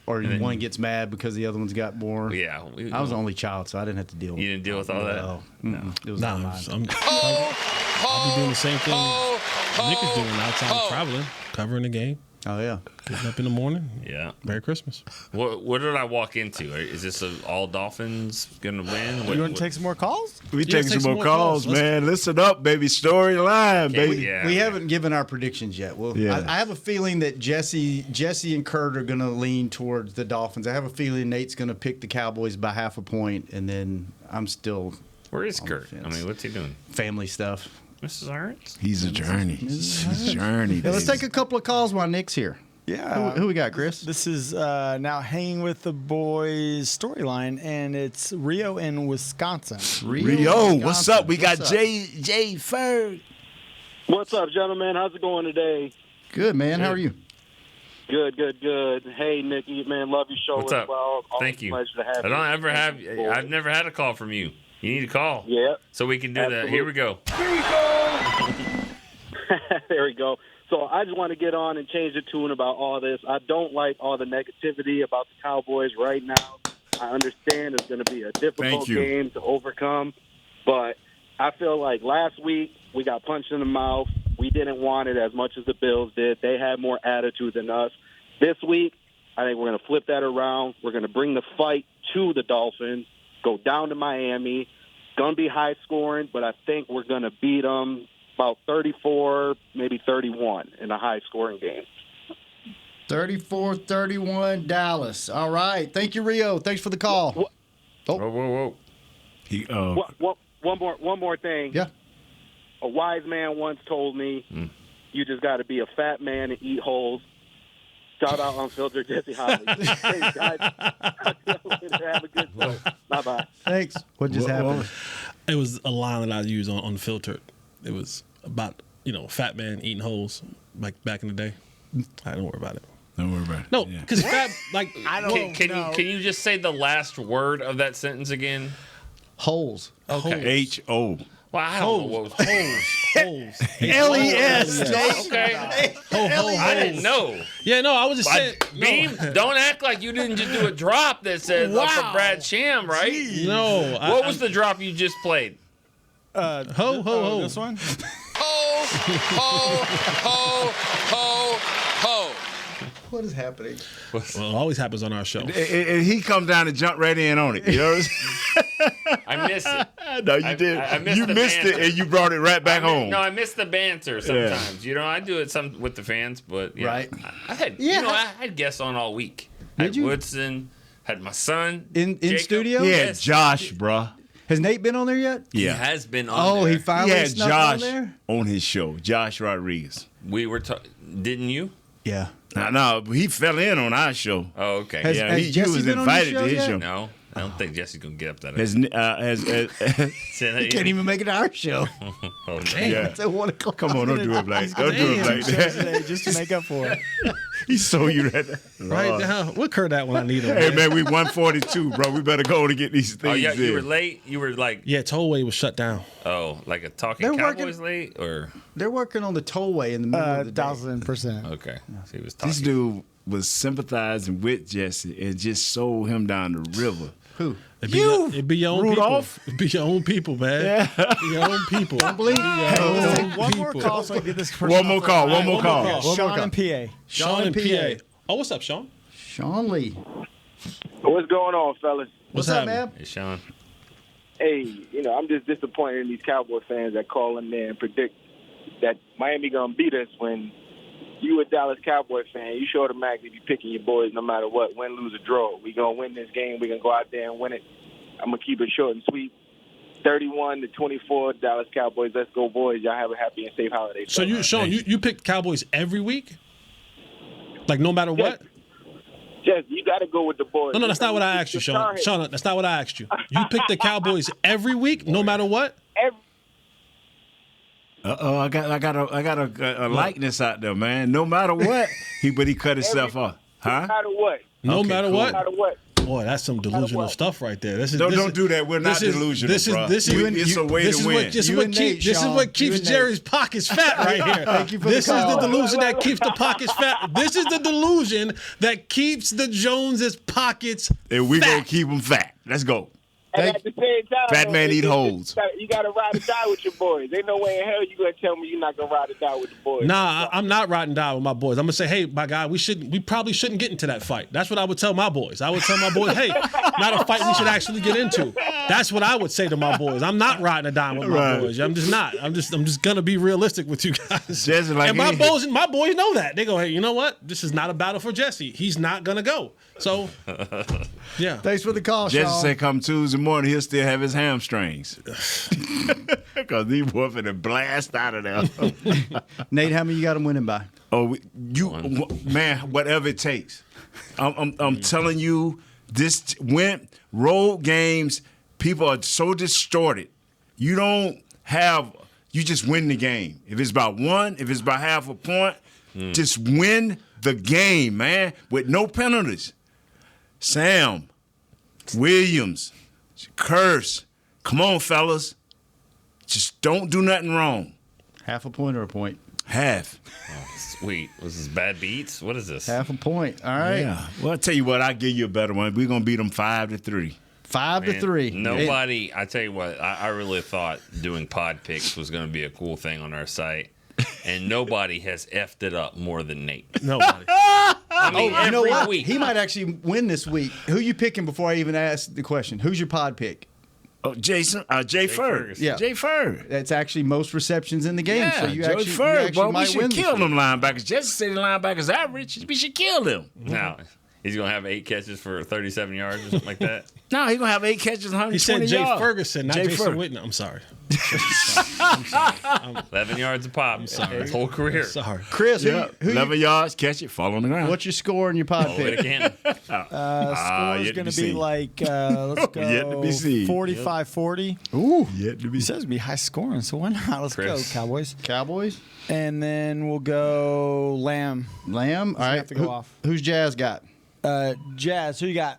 Or one gets mad because the other one's got more. Yeah. I was the only child, so I didn't have to deal with it. You didn't deal with all that? No. It was not mine. I'll be doing the same thing Nick is doing outside of traveling, covering the game. Oh, yeah. Getting up in the morning. Yeah. Merry Christmas. What did I walk into? Is this all Dolphins going to win? You want to take some more calls? We taking some more calls, man. Listen up, baby. Storyline, baby. We haven't given our predictions yet. Well, I have a feeling that Jesse and Kurt are going to lean towards the Dolphins. I have a feeling Nate's going to pick the Cowboys by 0.5 point, and then I'm still. Where is Kurt? I mean, what's he doing? Family stuff. Mrs. Arntz? He's a journey. He's a journey. Yeah, let's take a couple of calls while Nick's here. Yeah. Who we got, Chris? This is now Hanging with the Boys storyline, and it's Rio in Wisconsin. Rio, what's up? We got Jay Ferg. What's up, gentlemen? How's it going today? Good, man. How are you? Good. Hey, Nick Eatman, love your show What's as up? well. Thank you. Pleasure to have I've never had a call from you. You need to call. Yeah. So we can do that. Here we go. There we go. So I just want to get on and change the tune about all this. I don't like all the negativity about the Cowboys right now. I understand it's going to be a difficult game to overcome, but I feel like last week we got punched in the mouth. We didn't want it as much as the Bills did. They had more attitude than us. This week, I think we're going to flip that around. We're going to bring the fight to the Dolphins, go down to Miami. It's going to be high scoring, but I think we're going to beat them about 34, maybe 31 in a high scoring game. 34-31 Dallas. All right. Thank you, Rio. Thanks for the call. Whoa. One more thing. Yeah. A wise man once told me, you just got to be a fat man and eat holes. Shout out Unfiltered Jesse Holly. Hey, guys. Have a good one. Bye-bye. Thanks. What just happened? It was a line that I use on Unfiltered. it was about fat man eating holes like back in the day. I don't worry about it. Don't worry about it. No, because fat I don't know. Can you just say the last word of that sentence again? Holes. Okay. H-O. Well, I don't know what was Holes. L-E-S. Okay. I didn't know. Yeah, no, I was just saying. Beam, don't act like you didn't just do a drop that said for Brad Sham, right? Jeez. No. What was the drop you just played? Ho. This one? Ho, ho, ho, ho, ho. What is happening? Well, it always happens on our show. And he comes down and jump right in on it. You know what I'm saying? I missed it. No, you did. I missed you the missed banter. it, and you brought it right back home. No, I miss the banter sometimes. I do it some with the fans, but yeah. Right. I had guests on all week. Did you? Woodson, had my son In Jacob. studio? Yeah, Yes. Josh, bruh. Has Nate been on there yet? Yeah. He has been on there. He finally He had snuck Josh on there? on his show. Josh Rodriguez. We were didn't you? Yeah. No, he fell in on our show. Oh, okay. Has- Yeah, has he Jesse was been on the invited show to his yet? show. No, I don't think Jesse's gonna get up that. He can't even make it to our show. Oh, Damn, Yeah. it's at 1 o'clock. Come on, don't do it like don't do it Damn, like shows today that. just to make up for it. He sold you that. Right now, what Kurt that when I need him? Hey man, we 142, bro. We better go to get these things. Oh yeah, you in. were late. You were like, Yeah, tollway was shut down. like a talking They're Cowboys working- late, or They're working on the tollway in the middle of the day. 1,000%. okay. So he was talking. This dude was sympathizing with Jesse and just sold him down the river. Who? It'd be your own Rudolph? people. It'd be your own people, man. Yeah. Your own people. Don't believe One more call so I can get this person One more off the call. line. One more call. One more Sean call. and PA. Sean and PA. PA. Oh, what's up, Sean? Sean Lee. What's going on, fellas? What's up, happening? man? Hey, Sean. Hey, I'm just disappointed in these Cowboy fans that call in there and predict that Miami gonna beat us when you a Dallas Cowboy fan. You should automatically be picking your boys no matter what, win, lose, or draw. We gonna win this game. We gonna go out there and win it. I'm gonna keep it short and sweet. 31-24, Dallas Cowboys. Let's go, boys. Y'all have a happy and safe holiday. So Sean, you pick Cowboys every week? Like no matter what? Just you got to go with the boys. No, that's not what I asked you, Sean. Sean, that's not what I asked you. You pick the Cowboys every week, no matter what? I got a likeness out there, man. No matter what, but he cut himself off. Huh? No matter what. No matter cool. what? No matter what. Boy, that's some delusional stuff right there. Don't do that. We're not delusional, bro. It's a way to win. This is what keeps Jerry's pockets fat right here. Thank you for This the is call. the delusion that keeps the pockets fat. This is the delusion that keeps the Joneses' pockets And we're fat. going to keep them fat. Let's go. And at the same time, Fat man eat holes. You got to ride or die with your boys. Ain't no way in hell you going to tell me you're not going to ride or die with the boys. Nah, I'm not riding down with my boys. I'm gonna say, hey, my guy, we probably shouldn't get into that fight. That's what I would tell my boys. I would tell my boys, hey, not a fight we should actually get into. That's what I would say to my boys. I'm not riding a dime with my boys. I'm just not. I'm just gonna be realistic with you guys. And my boys know that. They go, hey, you know what? This is not a battle for Jesse. He's not gonna go. So, yeah. Thanks for the call, Sean. Jesse said come Tuesday morning, he'll still have his hamstrings. Because he boy finna blast out of there. Nate, how many you got him winning by? Oh, man, whatever it takes. I'm telling you, road games, people are so distorted. You just win the game. If it's by one, if it's by half a point, just win the game, man, with no penalties. Sam, Williams, Curse, come on, fellas. Just don't do nothing wrong. Half a point or a point? Half. Oh, sweet. Was this bad beats? What is this? Half a point. All right. Yeah. Well, I'll tell you what, I'll give you a better one. We're going to beat them 5-3. 5-3. Nobody, I tell you what, I really thought doing pod picks was going to be a cool thing on our site. And nobody has effed it up more than Nate. Nobody. I mean, you know every what? week. He might actually win this week. Who you picking before I even ask the question? Who's your pod pick? Oh, Jay Ferg. Yeah. Jay Ferg. That's actually most receptions in the game. Yeah, so you Joe actually, Ferg, you actually boy, we might win should this kill week. them linebackers. Jesse said the linebackers average. We should kill them. Now, He's going to have 8 catches for 37 yards or something like that. No, he's gonna have 8 catches, 120 He said Jay yards. Ferguson, not Jason Witten. I'm sorry. 11 yards a pop. I'm sorry. His whole career. Sorry. Chris, who 11 yards, catch it, fall on the ground. what's your score in your pod Oh, pick? it can. Score is yet to going be to be seen. like, let's go Yet to be seen. 45-40. Ooh. Yet to be He says it'll be high scoring, so why not? Let's Chris. go, Cowboys. Cowboys? And then we'll go Lamb. Lamb? All we right. have to go off. Who's Jazz got? Jazz, who you got?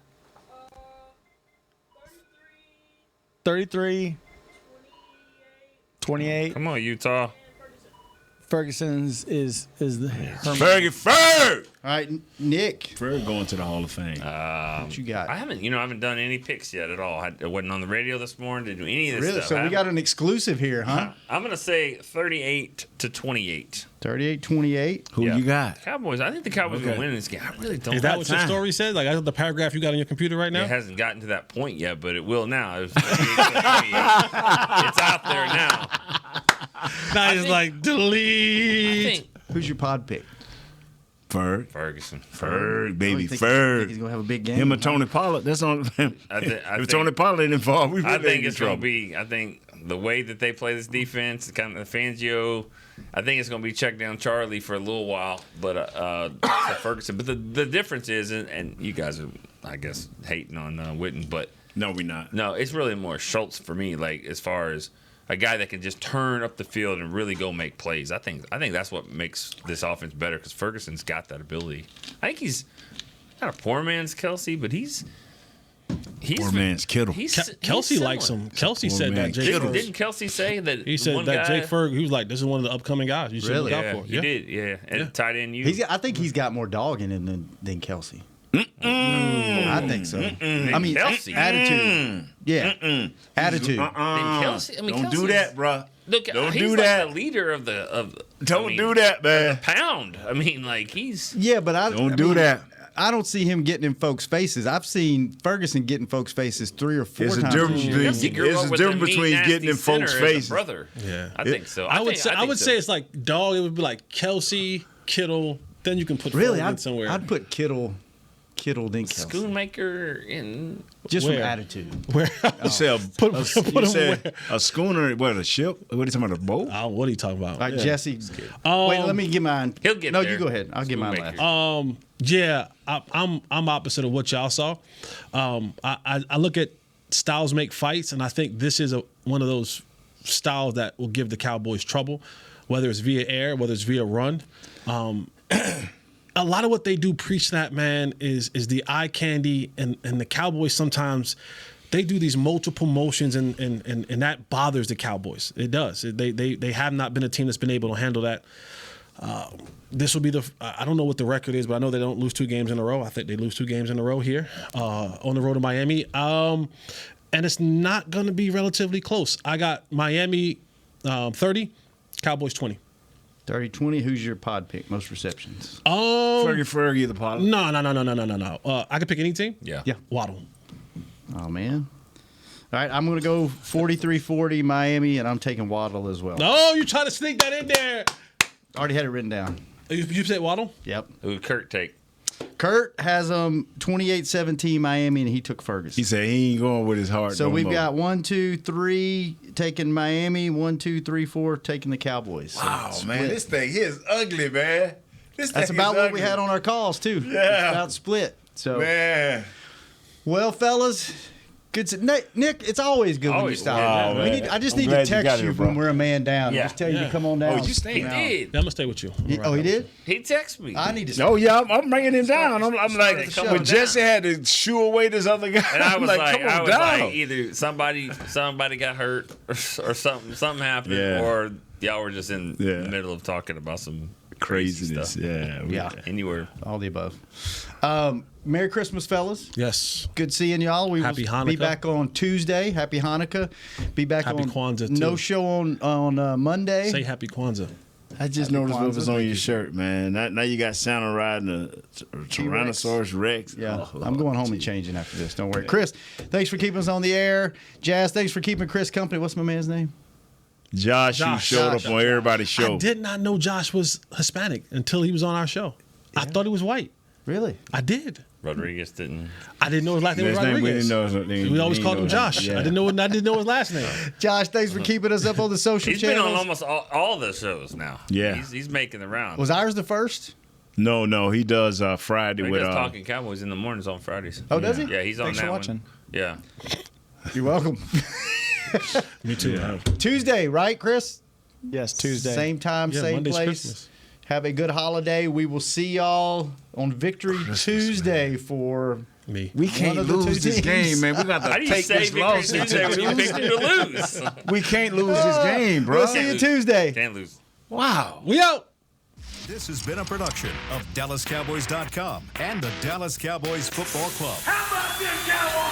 33. 28. Come on, Utah. Ferguson's is the Ferg! All right, Nick. Ferg going to the Hall of Fame. What you got? I haven't done any picks yet at all. I wasn't on the radio this morning to do any of this Really? stuff. So we got an exclusive here, huh? I'm going to say 38-28. 38-28. Who you got? Cowboys. I think the Cowboys will win this game. I really don't. Is that have what your time. story said? Like, that's the paragraph you got on your computer right now? It hasn't gotten to that point yet, but it will now. It was 38-28. It's out there now. Now he's like, delete. Who's your pod pick? Ferg. Ferguson. Ferg, baby, think Ferg. he's gonna have a big game? Him and Tony Pollard. That's on. If Tony Pollard ain't involved, we really I think in it's going trouble. to be. I think the way that they play this defense, kind of the Fangio. I think it's going to be check down Charlie for a little while, but Ferguson. But the difference is, and you guys are, I guess, hating on Witten, but no, we're not. No, it's really more Schultz for me. Like as far as a guy that can just turn up the field and really go make plays. I think that's what makes this offense better because Ferguson's got that ability. I think he's not a poor man's Kelsey, but he's poor man's Kittle. Kelsey likes him. Kelsey said that. Didn't Kelsey say that? He said one that guy, Jake Ferg. He was like, "This is one of the upcoming guys. You should look out for." He did. Yeah, and tight end. I think he's got more dog in him than Kelsey. I think so. I mean, Kelsey. attitude. Yeah, attitude. Kelsey, Don't Kelsey's- do that, bro. Look, Don't he's do like that. the leader of the. Don't do that, man. Pound. I mean, like he's. Yeah, but I Don't do that. I don't see him getting in folks' faces. I've seen Ferguson get in folks' faces 3 or 4 There's a times. difference this year. between- there's a difference between getting in folks' faces. Brother. Yeah, I think so. I would think say it's like dog. It would be like Kelsey, Kittle. Then you can put Really, Ferguson somewhere. I'd put Kittle, then Kelsey. Schoonmaker in Just from Where? attitude. Where? You say Put you him said where? a schooner, what, a ship? What are you talking about, a boat? What are you talking about? All right, Yeah. Jesse. Wait, let me get mine. He'll get No, there. you go ahead. I'll get mine last. Yeah, I'm opposite of what y'all saw. I look at styles make fights, and I think this is one of those styles that will give the Cowboys trouble, whether it's via air, whether it's via run. A lot of what they do pre-snap, man, is the eye candy, and the Cowboys sometimes they do these multiple motions, and that bothers the Cowboys. It does. They have not been a team that's been able to handle that. This will be I don't know what the record is, but I know they don't lose 2 games in a row. I think they lose 2 games in a row here on the road to Miami. And it's not going to be relatively close. I got Miami 30, Cowboys 20. 30-20. Who's your pod pick? Most receptions. Fergie the pod. No. I could pick any team. Yeah. Waddle. Oh, man. All right, I'm going to go 43-40 Miami, and I'm taking Waddle as well. Oh, you trying to sneak that in there. Already had it written down. You said Waddle? Yep. Who did Kurt take? Kurt has 28-17 Miami, and he took Ferguson. He said he ain't going with his heart. So no we've more. got 1, 2, 3 taking Miami, 1, 2, 3, 4 taking the Cowboys. So Wow, it's man, split. this thing here is ugly, man. This That's thing about is what ugly. we had on our calls too. Yeah. It's about split. So Man. well, fellas. Good. Nick, it's always good when you Always. stop. Oh, man. I just I'm need to glad you got text it, you bro. when we're a man down. Yeah. Just tell you Yeah. to come on down. Oh, you stay He down. did. Yeah, I'm gonna stay with you. Oh, he did? He texted me. I need to. Oh yeah, I'm bringing him down. I'm Start like, the show when Jesse had to shoo away this other guy, And I I'm was like, come on down. either somebody got hurt or something happened, Yeah. or y'all were just in Yeah. the middle of talking about some Craziness, stuff. yeah. Anywhere. All the above. Merry Christmas, fellas. Yes. Good seeing y'all. We Happy will be Hanukkah. back on Tuesday. Happy Hanukkah. Be back Happy on Kwanzaa, too. No show on Monday. Say Happy Kwanzaa. I just Happy noticed what was Kwanzaa. on your shirt, man. Now you got Santa riding a Tyrannosaurus Rex. Yeah, Oh, I'm going home and changing after this. Don't worry. Chris, thanks for keeping us on the air. Jazz, thanks for keeping Chris company. What's my man's name? Josh, who showed up on everybody's show. I did not know Josh was Hispanic until he was on our show. I thought he was white. Really? I did. Rodriguez didn't. I didn't know his last name was Rodriguez. We didn't know his name. We always called him Josh. Yeah. I didn't know his last name. Josh, thanks for keeping us up on the social He's channels. been on almost all the shows now. Yeah. He's making the rounds. Was ours the first? No, he does Friday He with does Talking Cowboys in the mornings on Fridays. Oh, does he? Yeah, he's on Thanks that for one. watching. Yeah. You're welcome. Me too. Yeah. Tuesday, right, Chris? Yes, Tuesday. Same time, Yeah, same Monday's place. Christmas. Have a good holiday. We will see y'all on Victory Tuesday for me. We can't lose this game, man. We got How to do you take say this Victory loss Tuesday when you into picked them to lose? We can't lose this game, bro. We'll see you Tuesday. Can't lose. Wow. We out. This has been a production of DallasCowboys.com and the Dallas Cowboys Football Club. How about this, Cowboys?